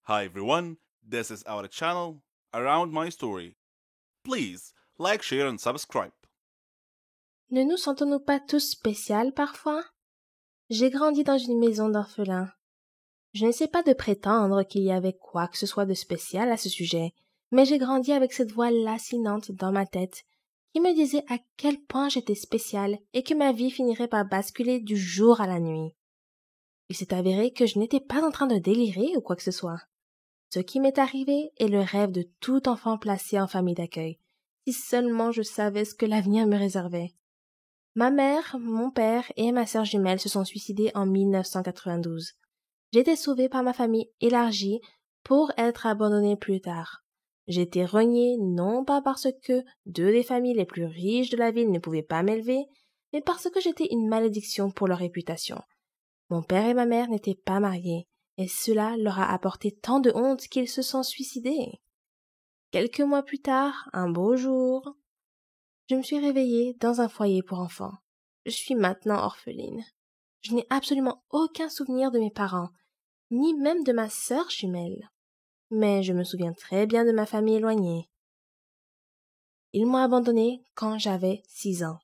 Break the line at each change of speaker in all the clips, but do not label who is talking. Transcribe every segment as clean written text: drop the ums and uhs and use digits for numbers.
Hi everyone, this is our channel Around My Story. Please like, share and subscribe.
Ne nous sentons-nous pas tous spéciales parfois? J'ai grandi dans une maison d'orphelins. Je ne sais pas de prétendre qu'il y avait quoi que ce soit de spécial à ce sujet, mais j'ai grandi avec cette voix lancinante dans ma tête qui me disait à quel point j'étais spéciale et que ma vie finirait par basculer du jour à la nuit. Il s'est avéré que je n'étais pas en train de délirer ou quoi que ce soit. Ce qui m'est arrivé est le rêve de tout enfant placé en famille d'accueil. Si seulement je savais ce que l'avenir me réservait. Ma mère, mon père et ma sœur jumelle se sont suicidés en 1992. J'ai été sauvée par ma famille élargie pour être abandonnée plus tard. J'ai été reniée non pas parce que deux des familles les plus riches de la ville ne pouvaient pas m'élever, mais parce que j'étais une malédiction pour leur réputation. Mon père et ma mère n'étaient pas mariés, et cela leur a apporté tant de honte qu'ils se sont suicidés. Quelques mois plus tard, un beau jour, je me suis réveillée dans un foyer pour enfants. Je suis maintenant orpheline. Je n'ai absolument aucun souvenir de mes parents, ni même de ma sœur jumelle. Mais je me souviens très bien de ma famille éloignée. Ils m'ont abandonnée quand j'avais 6 ans.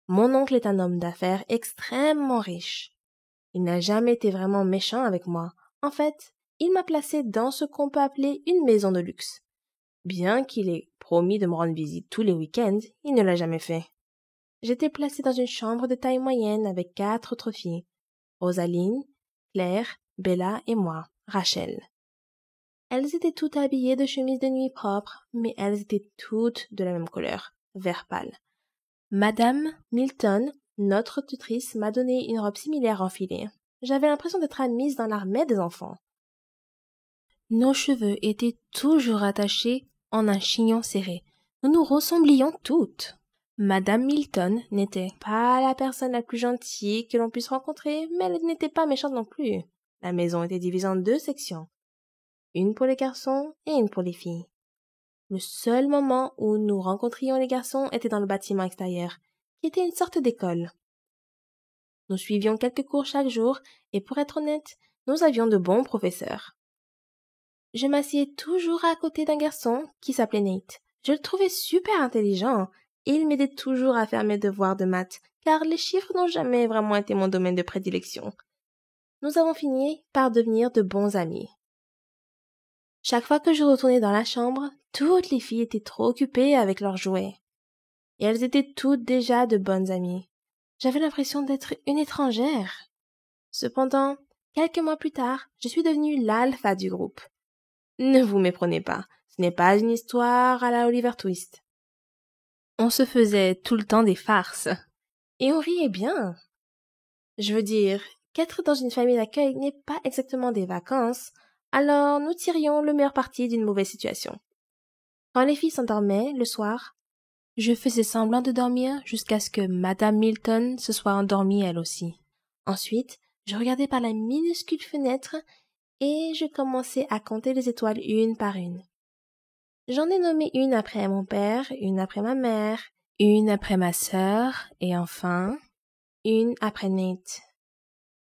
Mon oncle est un homme d'affaires extrêmement riche. Il n'a jamais été vraiment méchant avec moi. En fait, il m'a placée dans ce qu'on peut appeler une maison de luxe. Bien qu'il ait promis de me rendre visite tous les week-ends, il ne l'a jamais fait. J'étais placée dans une chambre de taille moyenne avec 4 autres filles. Rosaline, Claire, Bella et moi, Rachel. Elles étaient toutes habillées de chemises de nuit propres, mais elles étaient toutes de la même couleur, vert pâle. Madame Milton, notre tutrice, m'a donné une robe similaire enfilée. J'avais l'impression d'être admise dans l'armée des enfants. Nos cheveux étaient toujours attachés en un chignon serré. Nous nous ressemblions toutes. Madame Milton n'était pas la personne la plus gentille que l'on puisse rencontrer, mais elle n'était pas méchante non plus. La maison était divisée en 2 sections, une pour les garçons et une pour les filles. Le seul moment où nous rencontrions les garçons était dans le bâtiment extérieur, qui était une sorte d'école. Nous suivions quelques cours chaque jour, et pour être honnête, nous avions de bons professeurs. Je m'assieds toujours à côté d'un garçon qui s'appelait Nate. Je le trouvais super intelligent, et il m'aidait toujours à faire mes devoirs de maths, car les chiffres n'ont jamais vraiment été mon domaine de prédilection. Nous avons fini par devenir de bons amis. Chaque fois que je retournais dans la chambre, toutes les filles étaient trop occupées avec leurs jouets. Et elles étaient toutes déjà de bonnes amies. J'avais l'impression d'être une étrangère. Cependant, quelques mois plus tard, je suis devenue l'alpha du groupe. Ne vous méprenez pas, ce n'est pas une histoire à la Oliver Twist. On se faisait tout le temps des farces. Et on riait bien. Je veux dire, qu'être dans une famille d'accueil n'est pas exactement des vacances, alors nous tirions le meilleur parti d'une mauvaise situation. Quand les filles s'endormaient le soir, je faisais semblant de dormir jusqu'à ce que Madame Milton se soit endormie elle aussi. Ensuite, je regardais par la minuscule fenêtre et je commençais à compter les étoiles une par une. J'en ai nommé une après mon père, une après ma mère, une après ma sœur et enfin une après Nate.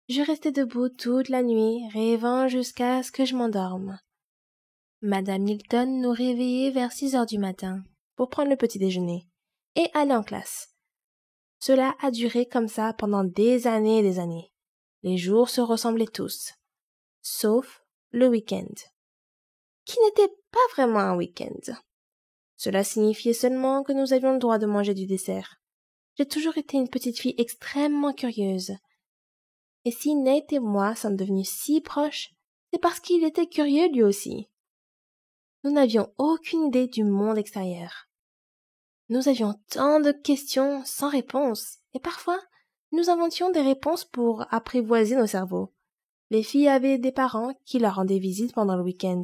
Je restais debout toute la nuit, rêvant jusqu'à ce que je m'endorme. Madame Milton nous réveillait vers 6 heures du matin pour prendre le petit déjeuner et aller en classe. Cela a duré comme ça pendant des années et des années. Les jours se ressemblaient tous, sauf le week-end, qui n'était pas vraiment un week-end. Cela signifiait seulement que nous avions le droit de manger du dessert. J'ai toujours été une petite fille extrêmement curieuse. Et si Nate et moi sommes devenus si proches, c'est parce qu'il était curieux lui aussi. Nous n'avions aucune idée du monde extérieur. Nous avions tant de questions sans réponse, et parfois, nous inventions des réponses pour apprivoiser nos cerveaux. Les filles avaient des parents qui leur rendaient visite pendant le week-end,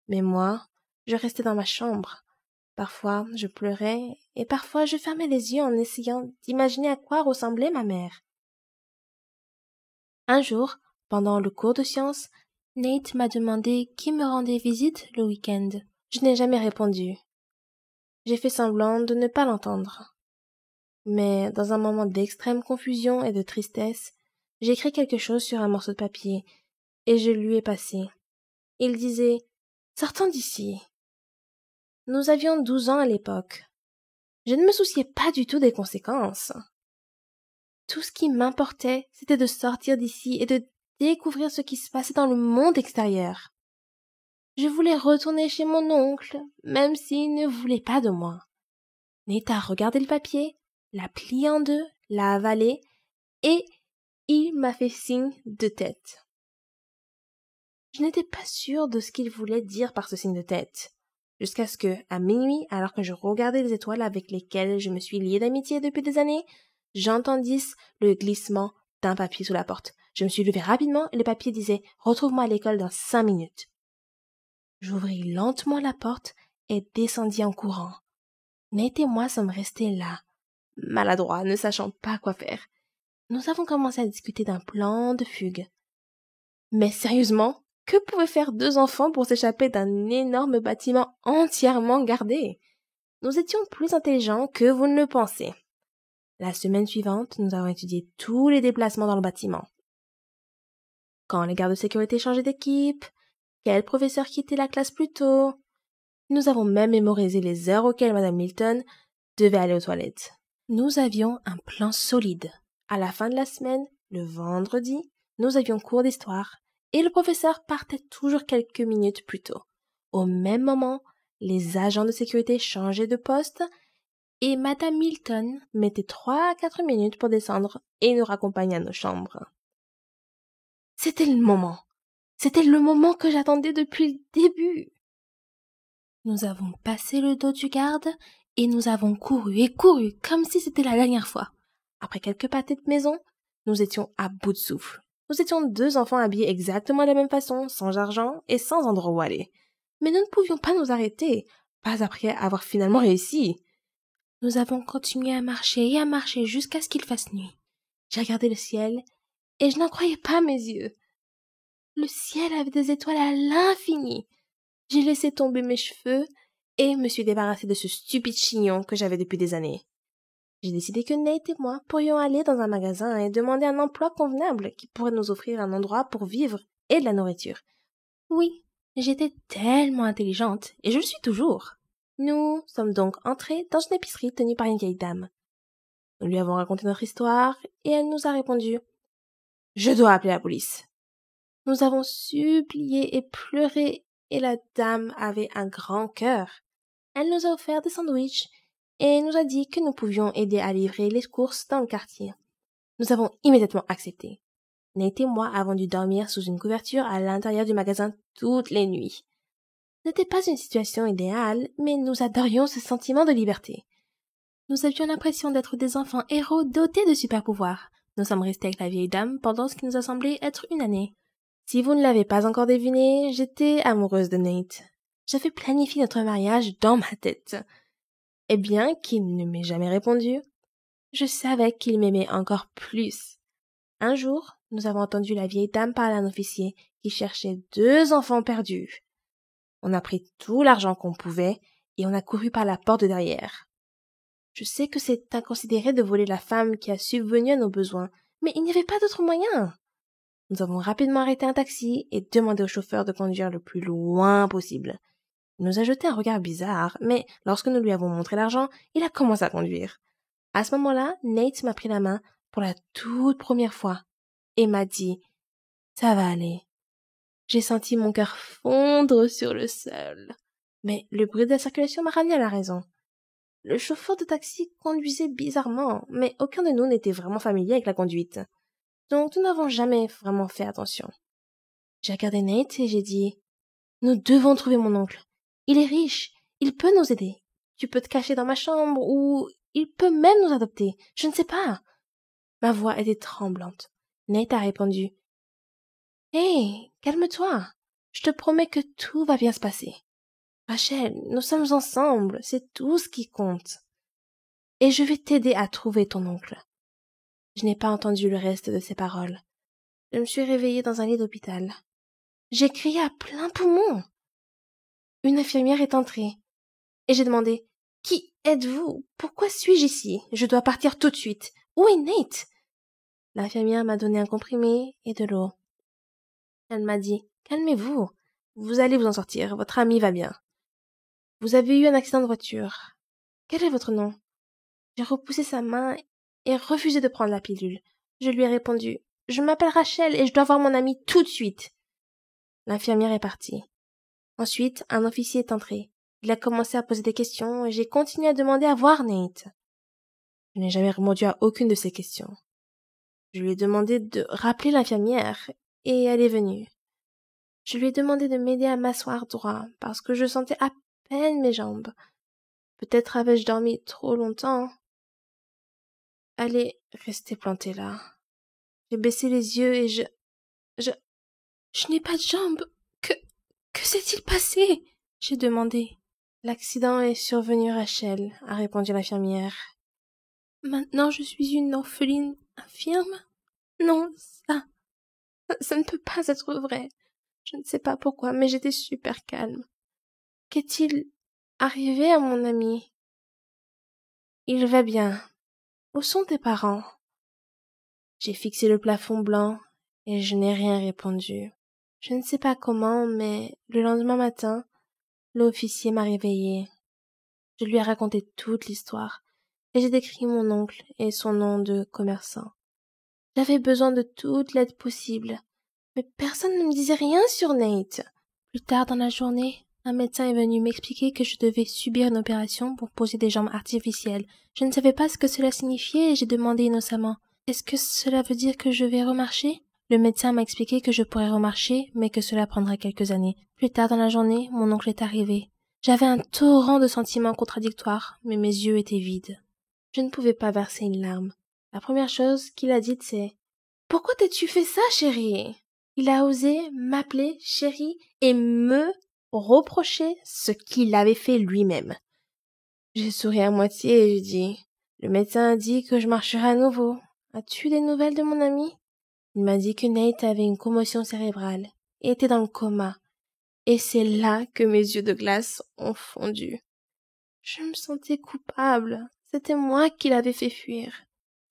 mais moi, je restais dans ma chambre. Parfois, je pleurais, et parfois je fermais les yeux en essayant d'imaginer à quoi ressemblait ma mère. Un jour, pendant le cours de sciences, Nate m'a demandé qui me rendait visite le week-end. Je n'ai jamais répondu. J'ai fait semblant de ne pas l'entendre. Mais dans un moment d'extrême confusion et de tristesse, j'ai écrit quelque chose sur un morceau de papier et je lui ai passé. Il disait « Sortons d'ici ». Nous avions 12 ans à l'époque. Je ne me souciais pas du tout des conséquences. Tout ce qui m'importait, c'était de sortir d'ici et de découvrir ce qui se passait dans le monde extérieur. Je voulais retourner chez mon oncle, même s'il ne voulait pas de moi. Nate a regardé le papier, l'a plié en deux, l'a avalé, et il m'a fait signe de tête. Je n'étais pas sûre de ce qu'il voulait dire par ce signe de tête, jusqu'à ce que, à minuit, alors que je regardais les étoiles avec lesquelles je me suis liée d'amitié depuis des années, j'entendisse le glissement d'un papier sous la porte. Je me suis levée rapidement et le papier disait « Retrouve-moi à l'école dans 5 minutes ». J'ouvris lentement la porte et descendis en courant. Nate et moi sommes restés là, maladroits, ne sachant pas quoi faire. Nous avons commencé à discuter d'un plan de fugue. Mais sérieusement, que pouvaient faire 2 enfants pour s'échapper d'un énorme bâtiment entièrement gardé? Nous étions plus intelligents que vous ne le pensez. La semaine suivante, nous avons étudié tous les déplacements dans le bâtiment. Quand les gardes de sécurité changeaient d'équipe, quel professeur quittait la classe plus tôt. Nous avons même mémorisé les heures auxquelles Madame Milton devait aller aux toilettes. Nous avions un plan solide. À la fin de la semaine, le vendredi, nous avions cours d'histoire et le professeur partait toujours quelques minutes plus tôt. Au même moment, les agents de sécurité changeaient de poste et Madame Milton mettait 3 à 4 minutes pour descendre et nous raccompagner à nos chambres. C'était le moment. C'était le moment que j'attendais depuis le début. Nous avons passé le dos du garde et nous avons couru et couru comme si c'était la dernière fois. Après quelques pâtés de maison, nous étions à bout de souffle. Nous étions 2 enfants habillés exactement de la même façon, sans argent et sans endroit où aller. Mais nous ne pouvions pas nous arrêter, pas après avoir finalement réussi. Nous avons continué à marcher jusqu'à ce qu'il fasse nuit. J'ai regardé le ciel et je n'en croyais pas mes yeux. Le ciel avait des étoiles à l'infini. J'ai laissé tomber mes cheveux et me suis débarrassée de ce stupide chignon que j'avais depuis des années. J'ai décidé que Nate et moi pourrions aller dans un magasin et demander un emploi convenable qui pourrait nous offrir un endroit pour vivre et de la nourriture. Oui, j'étais tellement intelligente et je le suis toujours. Nous sommes donc entrés dans une épicerie tenue par une vieille dame. Nous lui avons raconté notre histoire et elle nous a répondu « Je dois appeler la police ». Nous avons supplié et pleuré et la dame avait un grand cœur. Elle nous a offert des sandwichs et nous a dit que nous pouvions aider à livrer les courses dans le quartier. Nous avons immédiatement accepté. Nate et moi avons dû dormir sous une couverture à l'intérieur du magasin toutes les nuits. Ce n'était pas une situation idéale, mais nous adorions ce sentiment de liberté. Nous avions l'impression d'être des enfants héros dotés de super-pouvoirs. Nous sommes restés avec la vieille dame pendant ce qui nous a semblé être une année. Si vous ne l'avez pas encore deviné, j'étais amoureuse de Nate. J'avais planifié notre mariage dans ma tête. Et bien qu'il ne m'ait jamais répondu, je savais qu'il m'aimait encore plus. Un jour, nous avons entendu la vieille dame parler à un officier qui cherchait 2 enfants perdus. On a pris tout l'argent qu'on pouvait et on a couru par la porte de derrière. Je sais que c'est inconsidéré de voler la femme qui a subvenu à nos besoins, mais il n'y avait pas d'autre moyen. Nous avons rapidement arrêté un taxi et demandé au chauffeur de conduire le plus loin possible. Il nous a jeté un regard bizarre, mais lorsque nous lui avons montré l'argent, il a commencé à conduire. À ce moment-là, Nate m'a pris la main pour la toute première fois et m'a dit « Ça va aller ». J'ai senti mon cœur fondre sur le sol. Mais le bruit de la circulation m'a ramené à la raison. Le chauffeur de taxi conduisait bizarrement, mais aucun de nous n'était vraiment familier avec la conduite. Donc nous n'avons jamais vraiment fait attention. J'ai regardé Nate et j'ai dit « Nous devons trouver mon oncle. Il est riche, il peut nous aider. Tu peux te cacher dans ma chambre ou il peut même nous adopter. Je ne sais pas. » Ma voix était tremblante. Nate a répondu « Hé, calme-toi. Je te promets que tout va bien se passer. Rachel, nous sommes ensemble, c'est tout ce qui compte. Et je vais t'aider à trouver ton oncle. » Je n'ai pas entendu le reste de ces paroles. Je me suis réveillée dans un lit d'hôpital. J'ai crié à plein poumon. Une infirmière est entrée et j'ai demandé « Qui êtes-vous? Pourquoi suis-je ici? Je dois partir tout de suite. Où est Nate ?» L'infirmière m'a donné un comprimé et de l'eau. Elle m'a dit « Calmez-vous. Vous allez vous en sortir, votre ami va bien. Vous avez eu un accident de voiture. Quel est votre nom? J'ai repoussé sa main et refusé de prendre la pilule. Je lui ai répondu: Je m'appelle Rachel et je dois voir mon ami tout de suite. L'infirmière est partie. Ensuite, un officier est entré. Il a commencé à poser des questions et j'ai continué à demander à voir Nate. Je n'ai jamais répondu à aucune de ces questions. Je lui ai demandé de rappeler l'infirmière et elle est venue. Je lui ai demandé de m'aider à m'asseoir droit parce que je sentais à peine mes jambes. Peut-être avais-je dormi trop longtemps. Elle est restée plantée là. J'ai baissé les yeux et je n'ai pas de jambes. Que s'est-il passé? J'ai demandé. L'accident est survenu, Rachel, a répondu l'infirmière. Maintenant je suis une orpheline infirme? Non, ça ne peut pas être vrai. Je ne sais pas pourquoi, mais j'étais super calme. Qu'est-il arrivé à mon ami? Il va bien. Où sont tes parents? J'ai fixé le plafond blanc et je n'ai rien répondu. Je ne sais pas comment, mais le lendemain matin, l'officier m'a réveillée. Je lui ai raconté toute l'histoire et j'ai décrit mon oncle et son nom de commerçant. J'avais besoin de toute l'aide possible, mais personne ne me disait rien sur Nate. Plus tard dans la journée, un médecin est venu m'expliquer que je devais subir une opération pour poser des jambes artificielles. Je ne savais pas ce que cela signifiait et j'ai demandé innocemment: Est-ce que cela veut dire que je vais remarcher? Le médecin m'a expliqué que je pourrais remarcher, mais que cela prendrait quelques années. Plus tard dans la journée, mon oncle est arrivé. J'avais un torrent de sentiments contradictoires, mais mes yeux étaient vides. Je ne pouvais pas verser une larme. La première chose qu'il a dite, c'est: Pourquoi t'es-tu fait ça, chérie? Il a osé m'appeler chérie et me reprocher ce qu'il avait fait lui-même. J'ai souri à moitié et j'ai dit: Le médecin a dit que je marcherais à nouveau. As-tu des nouvelles de mon ami? Il m'a dit que Nate avait une commotion cérébrale et était dans le coma. Et c'est là que mes yeux de glace ont fondu. Je me sentais coupable. C'était moi qui l'avais fait fuir.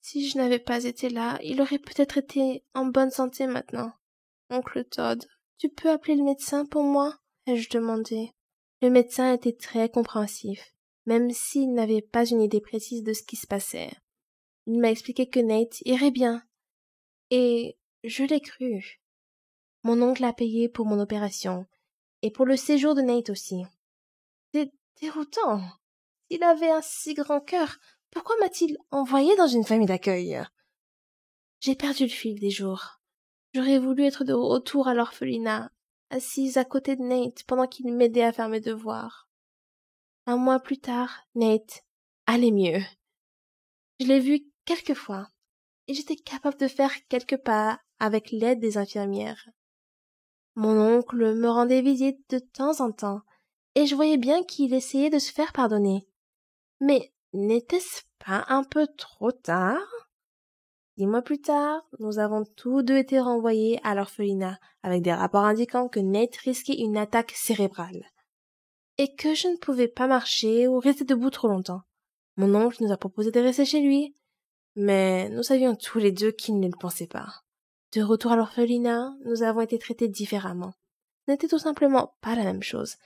Si je n'avais pas été là, il aurait peut-être été en bonne santé maintenant. Oncle Todd, tu peux appeler le médecin pour moi? Ai-je demandé. Le médecin était très compréhensif, même s'il n'avait pas une idée précise de ce qui se passait. Il m'a expliqué que Nate irait bien. Et je l'ai cru. Mon oncle a payé pour mon opération, et pour le séjour de Nate aussi. C'est déroutant. S'il avait un si grand cœur, pourquoi m'a-t-il envoyé dans une famille d'accueil? J'ai perdu le fil des jours. J'aurais voulu être de retour à l'orphelinat, assise à côté de Nate pendant qu'il m'aidait à faire mes devoirs. Un mois plus tard, Nate allait mieux. Je l'ai vu quelques fois, et j'étais capable de faire quelques pas avec l'aide des infirmières. Mon oncle me rendait visite de temps en temps, et je voyais bien qu'il essayait de se faire pardonner. Mais n'était-ce pas un peu trop tard? 10 mois plus tard, nous avons tous deux été renvoyés à l'orphelinat avec des rapports indiquant que Nate risquait une attaque cérébrale et que je ne pouvais pas marcher ou rester debout trop longtemps. Mon oncle nous a proposé de rester chez lui, mais nous savions tous les deux qu'il ne le pensait pas. De retour à l'orphelinat, nous avons été traités différemment. Ce n'était tout simplement pas la même chose.